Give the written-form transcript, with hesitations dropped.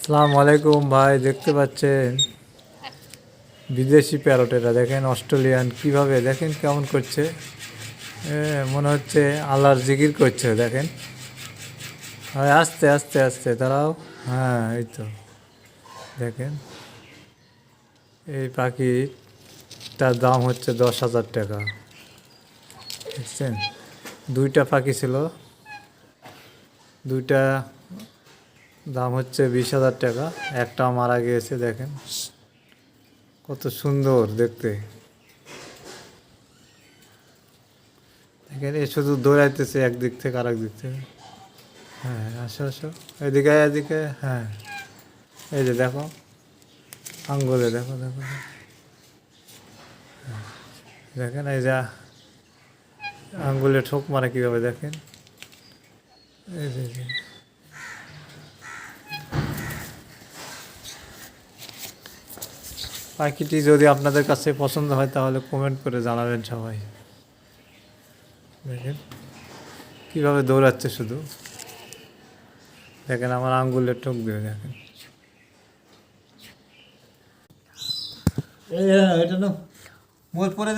আসসালামু আলাইকুম ভাই, দেখতে পাচ্ছেন বিদেশি প্যারট। এটা দেখেন অস্ট্রেলিয়ান, কিভাবে দেখেন কেমন করছে। মনে হচ্ছে আল্লাহর জিকির করছে। দেখেন হয়, আস্তে আস্তে আস্তে দাঁড়াও। হ্যাঁ, এই তো দেখেন এই পাখিটার দাম হচ্ছে 10,000 টাকা। দেখছেন, দুইটা পাখি ছিল, দুইটা দাম হচ্ছে 20,000 টাকা। একটা মারা গিয়েছে। দেখেন কত সুন্দর দেখতে। দেখেন এ শুধু দৌড়াইতেছে একদিক থেকে আরেক দিক থেকে। হ্যাঁ, আসো আসো, এদিকে এদিকে। হ্যাঁ, এই যে দেখো, আঙ্গুলে দেখো দেখো। দেখেন এই যা আঙ্গুলে ঠোক মারে কীভাবে, দেখেন। এই যে পাখিটি যদি আপনাদের কাছে পছন্দ হয় তাহলে কমেন্ট করে জানাবেন সবাই। দেখেন কীভাবে দৌড়াচ্ছে শুধু। দেখেন আমার আঙ্গুলের ঠোক দিয়ে দেখেন। এটা না মোট পরে